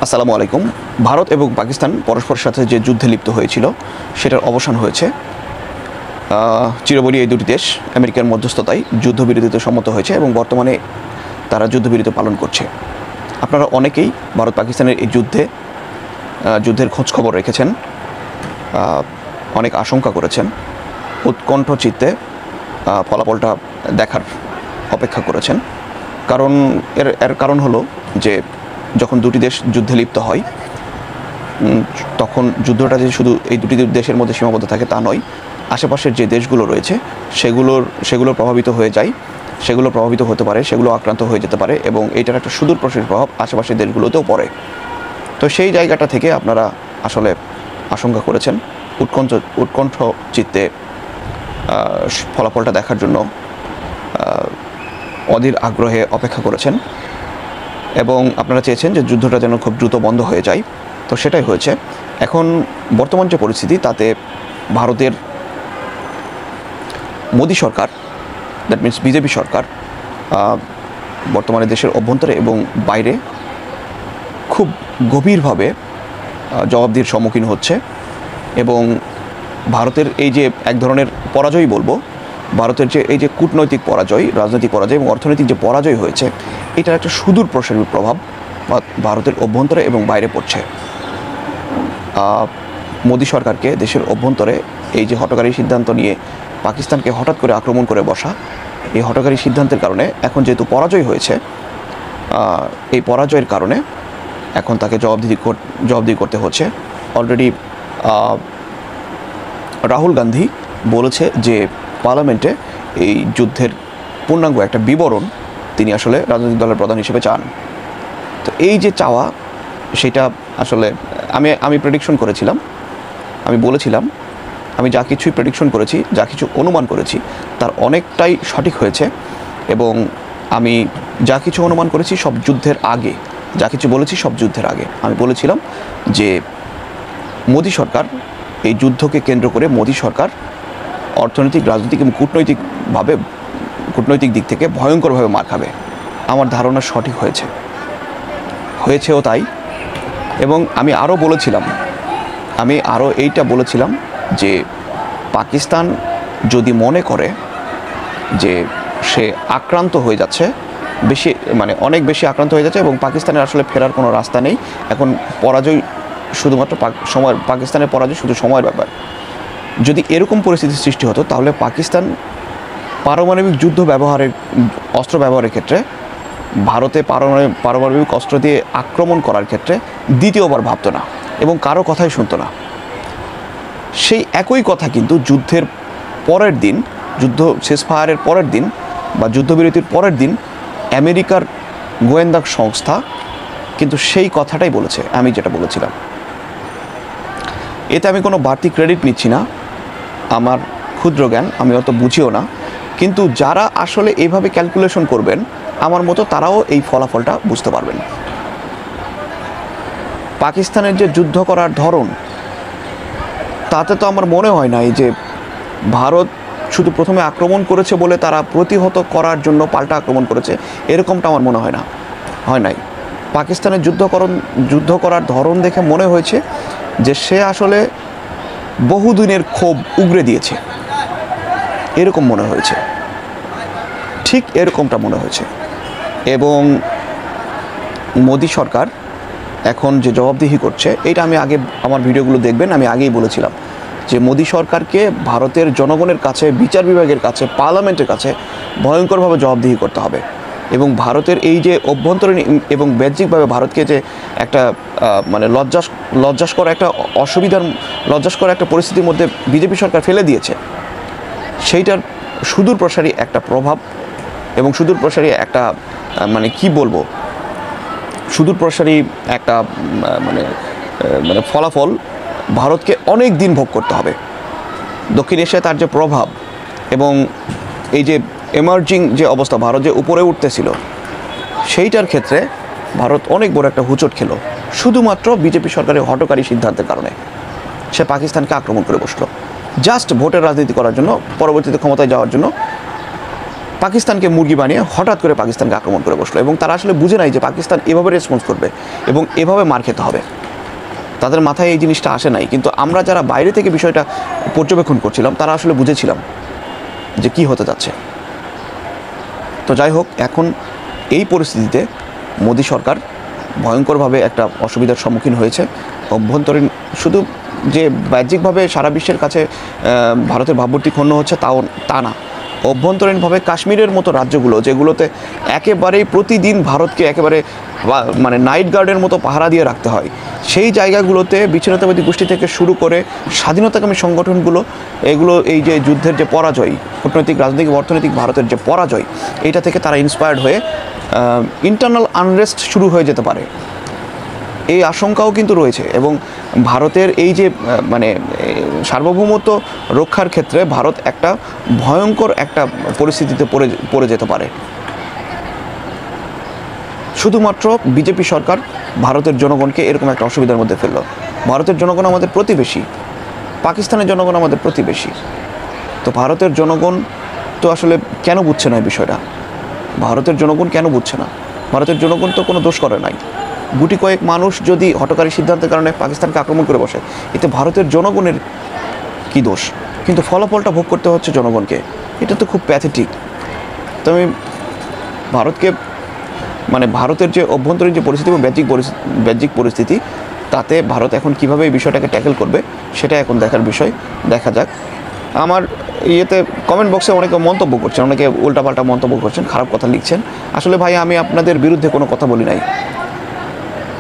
আসসালামু আলাইকুম। ভারত এবং পাকিস্তান পরস্পরের সাথে যে যুদ্ধে লিপ্ত হয়েছিল সেটার অবসান হয়েছে। চিরবলি এই দুটি দেশ আমেরিকার মধ্যস্থতায় যুদ্ধবিরতিতে সম্মত হয়েছে এবং বর্তমানে তারা যুদ্ধবিরতি পালন করছে। আপনারা অনেকেই ভারত পাকিস্তানের এই যুদ্ধের খোঁজখবর রেখেছেন, অনেক আশঙ্কা করেছেন, উৎকণ্ঠ চিত্তে ফলাফলটা দেখার অপেক্ষা করেছেন। কারণ এর কারণ হলো যে যখন দুটি দেশ যুদ্ধে লিপ্ত হয় তখন যুদ্ধটা যে শুধু এই দুটি দেশের মধ্যে সীমাবদ্ধ থাকে তা নয়, আশেপাশের যে দেশগুলো রয়েছে সেগুলো প্রভাবিত হয়ে যায়, সেগুলো প্রভাবিত হতে পারে, সেগুলো আক্রান্ত হয়ে যেতে পারে এবং এইটার একটা সুদূর প্রসারী প্রভাব আশেপাশের দেশগুলোতেও পড়ে। তো সেই জায়গাটা থেকে আপনারা আসলে আশঙ্কা করেছেন, উৎকণ্ঠ চিত্তে ফলাফলটা দেখার জন্য অধীর আগ্রহে অপেক্ষা করেছেন এবং আপনারা চেয়েছেন যে যুদ্ধটা যেন খুব দ্রুত বন্ধ হয়ে যায়। তো সেটাই হয়েছে। এখন বর্তমান যে পরিস্থিতি তাতে ভারতের মোদী সরকার, দ্যাট মিনস বিজেপি সরকার, বর্তমানে দেশের অভ্যন্তরে এবং বাইরে খুব গভীরভাবে জবাবদিহির সম্মুখীন হচ্ছে এবং ভারতের এই যে এক ধরনের পরাজয় বলবো, ভারতের যে এই যে কূটনৈতিক পরাজয়, রাজনৈতিক পরাজয় এবং অর্থনৈতিক যে পরাজয় হয়েছে, এটার একটা সুদূর প্রসারী প্রভাব ভারতের অভ্যন্তরে এবং বাইরে পড়ছে। মোদী সরকারকে দেশের অভ্যন্তরে এই যে হঠকারী সিদ্ধান্ত নিয়ে পাকিস্তানকে হঠাৎ করে আক্রমণ করে বসা, এই হঠকারী সিদ্ধান্তের কারণে এখন যেহেতু পরাজয় হয়েছে, এই পরাজয়ের কারণে এখন তাকে জবাবদিহি করতে হচ্ছে। অলরেডি রাহুল গান্ধী বলেছে যে পার্লামেন্টে এই যুদ্ধের পূর্ণাঙ্গ একটা বিবরণ তিনি আসলে রাজনৈতিক দলের প্রধান হিসেবে চান। তো এই যে চাওয়া, সেটা আসলে আমি প্রেডিকশন করেছিলাম, আমি বলেছিলাম আমি যা কিছুই প্রেডিকশন করেছি, যা কিছু অনুমান করেছি তার অনেকটাই সঠিক হয়েছে এবং আমি যা কিছু অনুমান করেছি সব যুদ্ধের আগে, যা কিছু বলেছি সব যুদ্ধের আগে। আমি বলেছিলাম যে মোদী সরকার, এই যুদ্ধকে কেন্দ্র করে মোদী সরকার অর্থনৈতিক, রাজনৈতিক এবং কূটনৈতিক দিক থেকে ভয়ঙ্করভাবে মার খাবে। আমার ধারণা সঠিক হয়েছেও তাই। এবং আমি আরও এইটা বলেছিলাম যে পাকিস্তান যদি মনে করে যে সে আক্রান্ত হয়ে যাচ্ছে, অনেক বেশি আক্রান্ত হয়ে যাচ্ছে এবং পাকিস্তানের আসলে ফেরার কোনো রাস্তা নেই, এখন পরাজয় শুধুমাত্র পাকিস্তানের পরাজয় শুধু সময়ের ব্যাপার, যদি এরকম পরিস্থিতির সৃষ্টি হতো তাহলে পাকিস্তান পারমাণবিক অস্ত্র ব্যবহারের ক্ষেত্রে ভারতে পারমাণবিক অস্ত্র দিয়ে আক্রমণ করার ক্ষেত্রে দ্বিতীয়বার ভাবতো না এবং কারো কথাই শুনতো না। সেই একই কথা কিন্তু যুদ্ধের পরের দিন, যুদ্ধ সিজফায়ারের পরের দিন বা যুদ্ধবিরতির পরের দিন আমেরিকার গোয়েন্দা সংস্থা কিন্তু সেই কথাটাই বলেছে, আমি যেটা বলেছিলাম। এতে আমি কোনো বাড়তি ক্রেডিট নিচ্ছি না, আমার ক্ষুদ্র জ্ঞান, আমি অত বুঝিও না, কিন্তু যারা আসলে এইভাবে ক্যালকুলেশন করবেন আমার মতো, তারাও এই ফলাফলটা বুঝতে পারবেন। পাকিস্তানের যে যুদ্ধ করার ধরন, তাতে তো আমার মনে হয় না এই যে ভারত শুধু প্রথমে আক্রমণ করেছে বলে তারা প্রতিহত করার জন্য পাল্টা আক্রমণ করেছে, এরকমটা আমার মনে হয় নাই। পাকিস্তানের যুদ্ধ করার ধরন দেখে মনে হয়েছে যে সে আসলে বহুদিনের ক্ষোভ উগরে দিয়েছে, এরকম মনে হয়েছে, ঠিক এরকমটা মনে হয়েছে। এবং মোদী সরকার এখন যে জবাবদিহি করছে, এটা আমি আগে, আমার ভিডিওগুলো দেখবেন, আমি আগেই বলেছিলাম যে মোদী সরকারকে ভারতের জনগণের কাছে, বিচার বিভাগের কাছে, পার্লামেন্টের কাছে ভয়ঙ্করভাবে জবাবদিহি করতে হবে এবং ভারতের এই যে অভ্যন্তরীণ এবং বাহ্যিকভাবে ভারতকে যে একটা লজ্জাস করা একটা পরিস্থিতির মধ্যে বিজেপি সরকার ফেলে দিয়েছে, সেইটার সুদূর প্রসারী একটা প্রভাব এবং সুদূর প্রসারী একটা সুদূর প্রসারী একটা ফলাফল ভারতকে অনেক দিন ভোগ করতে হবে। দক্ষিণ এশিয়ায় তার যে প্রভাব এবং এই যে এমার্জিং যে অবস্থা, ভারত যে উপরে উঠতেছিল, সেইটার ক্ষেত্রে ভারত অনেক বড় একটা হুঁচট খেলো শুধুমাত্র বিজেপি সরকারের হঠকারী সিদ্ধান্তের কারণে। সে পাকিস্তানকে আক্রমণ করে বসলো জাস্ট ভোটের রাজনীতি করার জন্য, পরবর্তীতে ক্ষমতায় যাওয়ার জন্য। পাকিস্তানকে মুরগি বানিয়ে হঠাৎ করে পাকিস্তানকে আক্রমণ করে বসলো, এবং তারা আসলে বুঝে নাই যে পাকিস্তান এভাবে রেসপন্স করবে এবং এভাবে মার খেতে হবে। তাদের মাথায় এই জিনিসটা আসে নাই, কিন্তু আমরা যারা বাইরে থেকে বিষয়টা পর্যবেক্ষণ করছিলাম তারা আসলে বুঝেছিলাম যে কি হতে যাচ্ছে। তো যাই হোক, এখন এই পরিস্থিতিতে মোদী সরকার ভয়ঙ্করভাবে একটা অসুবিধার সম্মুখীন হয়েছে। অভ্যন্তরীণ শুধু যে বাহ্যিকভাবে সারা বিশ্বের কাছে ভারতের ভাবমূর্তি ক্ষুণ্ণ হচ্ছে তা না, অভ্যন্তরীণভাবে কাশ্মীরের মতো রাজ্যগুলো যেগুলোতে একেবারেই প্রতিদিন ভারতকে একেবারে মানে নাইট গার্ডের মতো পাহারা দিয়ে রাখতে হয়, সেই জায়গাগুলোতে বিচ্ছিন্নতাবাদী গোষ্ঠী থেকে শুরু করে স্বাধীনতাকামী সংগঠনগুলো এগুলো এই যে যুদ্ধের যে পরাজয়, কূটনৈতিক রাজনৈতিক অর্থনৈতিক ভারতের যে পরাজয়, এইটা থেকে তারা ইন্সপায়ার্ড হয়ে ইন্টারনাল আনরেস্ট শুরু হয়ে যেতে পারে, এই আশঙ্কাও কিন্তু রয়েছে। এবং ভারতের এই যে মানে সার্বভৌমত্ব রক্ষার ক্ষেত্রে ভারত একটা ভয়ঙ্কর একটা পরিস্থিতিতে পড়ে যেতে পারে। শুধুমাত্র বিজেপি সরকার ভারতের জনগণকে এরকম একটা অসুবিধার মধ্যে ফেলল। ভারতের জনগণ আমাদের প্রতিবেশী, পাকিস্তানের জনগণ আমাদের প্রতিবেশী। তো ভারতের জনগণ তো আসলে কেন বুঝছে না এই বিষয়টা? ভারতের জনগণ কেন বুঝছে না? ভারতের জনগণ তো কোনো দোষ করে নাই। গুটি কয়েক মানুষ যদি হঠকারী সিদ্ধান্তের কারণে পাকিস্তানকে আক্রমণ করে বসে, এতে ভারতের জনগণের কি দোষ? কিন্তু ফলাফলটা ভোগ করতে হচ্ছে জনগণকে। এটা তো খুব প্যাথেটিক। তো আমি ভারতকে মানে ভারতের যে অভ্যন্তরীণ যে পরিস্থিতি এবং বাহ্যিক পরিস্থিতি, তাতে ভারত এখন কীভাবে এই বিষয়টাকে ট্যাকেল করবে সেটা এখন দেখার বিষয়। দেখা যাক। আমার ইয়েতে কমেন্ট বক্সে অনেকে মন্তব্য করছেন, অনেকে উল্টাপাল্টা মন্তব্য করছেন, খারাপ কথা লিখছেন। আসলে ভাই, আমি আপনাদের বিরুদ্ধে কোনো কথা বলি নাই।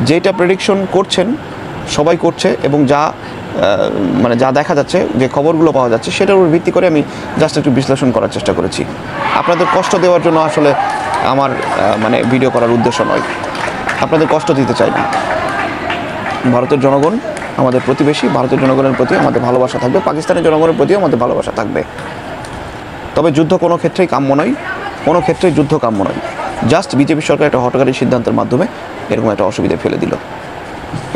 যেটা প্রেডিকশন করছেন সবাই করছে, এবং মানে যা দেখা যাচ্ছে, যে খবরগুলো পাওয়া যাচ্ছে, সেটার উপর ভিত্তি করে আমি জাস্ট একটু বিশ্লেষণ করার চেষ্টা করেছি। আপনাদের কষ্ট দেওয়ার জন্য আসলে আমার মানে ভিডিও করার উদ্দেশ্য নয়, আপনাদের কষ্ট দিতে চাই না। ভারতের জনগণ আমাদের প্রতিবেশী, ভারতের জনগণের প্রতি আমাদের ভালোবাসা থাকবে, পাকিস্তানের জনগণের প্রতিও আমাদের ভালোবাসা থাকবে। তবে যুদ্ধ কোনো ক্ষেত্রেই কাম্য নয়, কোনো ক্ষেত্রেই যুদ্ধ কাম্য নয়। জাস্ট বিজেপি সরকার একটা হঠকারী সিদ্ধান্তের মাধ্যমে এরকম একটা অসুবিধায় ফেলে দিল।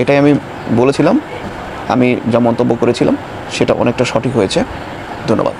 এটাই আমি বলেছিলাম, আমি যা মন্তব্য করেছিলাম সেটা অনেকটা সঠিক হয়েছে। ধন্যবাদ।